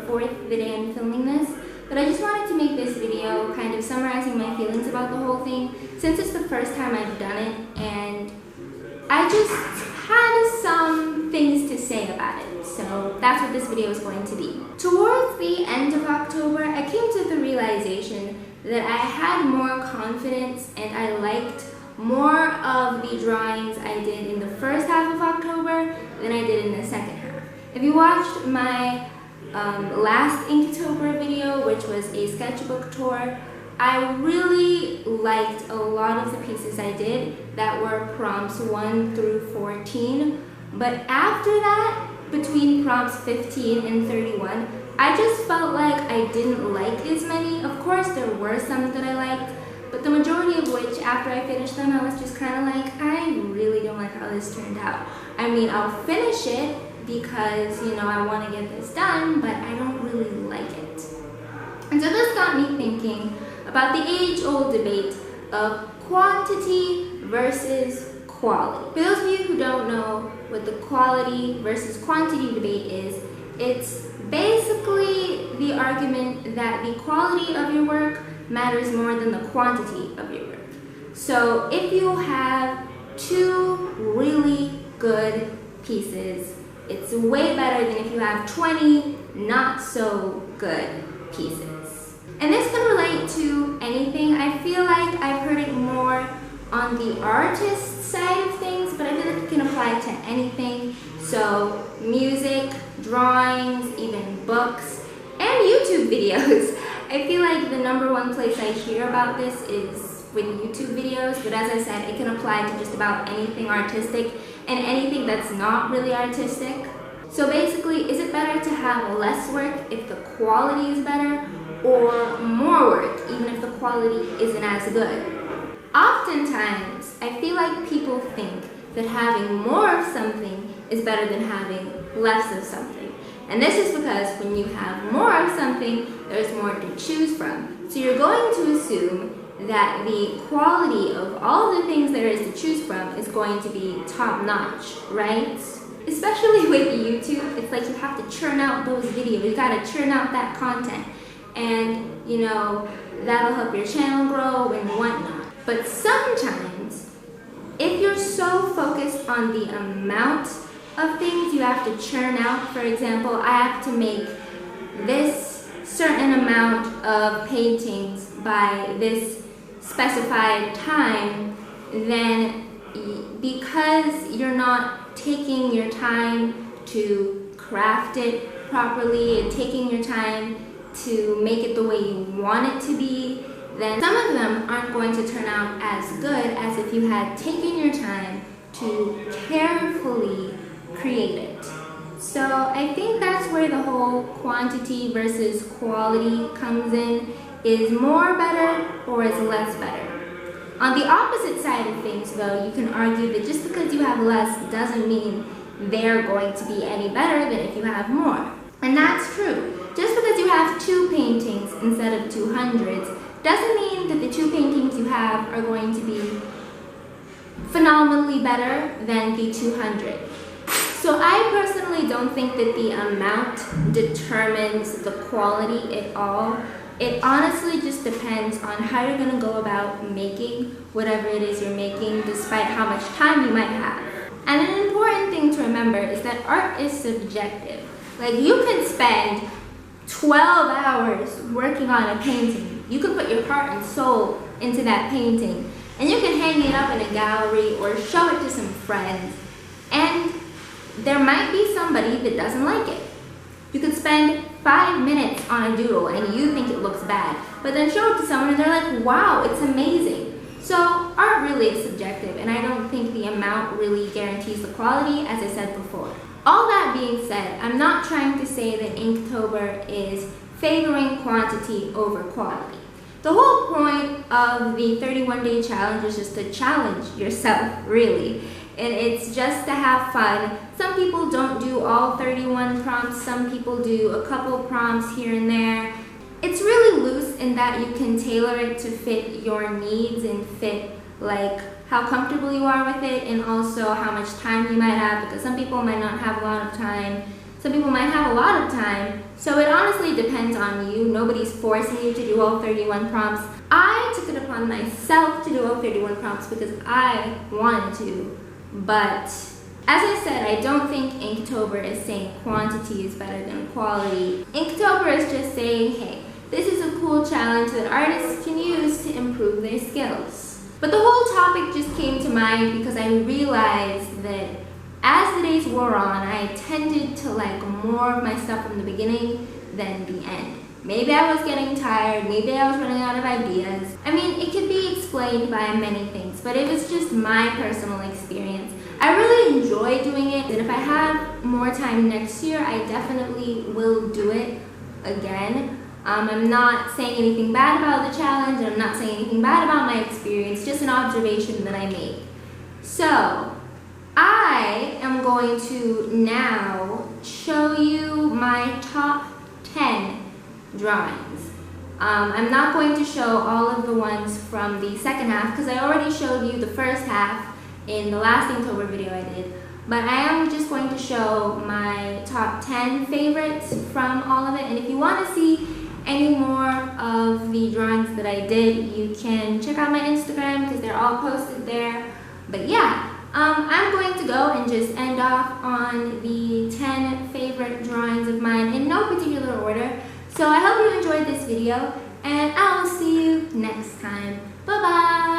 the 4th the day I'm filming this, but I just wanted to make this video kind of summarizing my feelings about the whole thing since it's the first time I've done it, and I just had some things to say about it, so that's what this video is going to be. Towards the end of October, I came to the realization that I had more confidence and I liked more of the drawings I did in the first half of October than I did in the second half. If you watched my last Inktober video, which was a sketchbook tour, I really liked a lot of the pieces I did that were prompts 1 through 14, but after that, between prompts 15 and 31, I just felt like I didn't like as many. Of course, there were some that I liked, but the majority of which, after I finished them, I was just kind of like, I really don't like how this turned out. I mean, I'll finish it because, you know, I want to get this done, but I don't really like it. And so this got me thinking about the age-old debate of quantity versus quality. For those of you who don't know what the quality versus quantity debate is, it's basically the argument that the quality of your work matters more than the quantity of your work. So if you have 2 really good pieces, it's way better than if you have 20 not so good pieces. And this can relate to anything. I feel like I've heard it more on the artist side of things, but I feel like it can apply to anything. So music, drawings, even books, and YouTube videos. I feel like the #1 place I hear about this is with YouTube videos, but as I said, it can apply to just about anything artistic and anything that's not really artistic. So basically, is it better to have less work if the quality is better, or more work even if the quality isn't as good? Oftentimes, I feel like people think that having more of something is better than having less of something. And this is because when you have more of something, there's more to choose from. So you're going to assume that the quality of all the things there is to choose from is going to be top-notch, right? Especially with YouTube, it's like you have to churn out those videos. You gotta churn out that content. And, you know, that'll help your channel grow and whatnot. But sometimes, if you're so focused on the amount of things you have to churn out, for example, I have to make this certain amount of paintings by this specified time, then because you're not taking your time to craft it properly and taking your time to make it the way you want it to be, then some of them aren't going to turn out as good as if you had taken your time to carefully create it. So I think that's where the whole quantity versus quality comes in. Is more better or is less better? On the opposite side of things though, you can argue that just because you have less doesn't mean they're going to be any better than if you have more. And that's true. Just because you have 2 paintings instead of 200s doesn't mean that the 2 paintings you have are going to be phenomenally better than the 200. So I personally don't think that the amount determines the quality at all. It honestly just depends on how you're going to go about making whatever it is you're making, despite how much time you might have. And an important thing to remember is that art is subjective. Like, you can spend 12 hours working on a painting. You can put your heart and soul into that painting, and you can hang it up in a gallery or show it to some friends, and there might be somebody that doesn't like it. You could spend 5 minutes on a doodle and you think it looks bad, but then show it to someone and they're like, wow, it's amazing. So art really is subjective, and I don't think the amount really guarantees the quality, as I said before. All that being said, I'm not trying to say that Inktober is favoring quantity over quality. The whole point of the 31-day challenge is just to challenge yourself, really. And it's just to have fun. Some people don't do all 31 prompts, some people do a couple prompts here and there. It's really loose in that you can tailor it to fit your needs and fit like how comfortable you are with it, and also how much time you might have, because some people might not have a lot of time, some people might have a lot of time. So it honestly depends on you. Nobody's forcing you to do all 31 prompts. I took it upon myself to do all 31 prompts because I wanted to. But as I said, I don't think Inktober is saying quantity is better than quality. Inktober is just saying, hey, this is a cool challenge that artists can use to improve their skills. But the whole topic just came to mind because I realized that as the days wore on, I tended to like more of my stuff from the beginning than the end. Maybe I was getting tired, maybe I was running out of ideas. I mean, it could be explained by many things, but it was just my personal experience. I really enjoy doing it, and if I have more time next year, I definitely will do it again. I'm not saying anything bad about the challenge, I'm not saying anything bad about my experience, just an observation that I made. So, I am going to now show you my top 10 drawings. I'm not going to show all of the ones from the second half because I already showed you the first half in the last Inktober video I did. But I am just going to show my top 10 favorites from all of it. And if you want to see any more of the drawings that I did, you can check out my Instagram because they're all posted there. But yeah. I'm going to go and just end off on the 10 favorite drawings of mine in no particular order. So I hope you enjoyed this video, and I will see you next time. Bye-bye!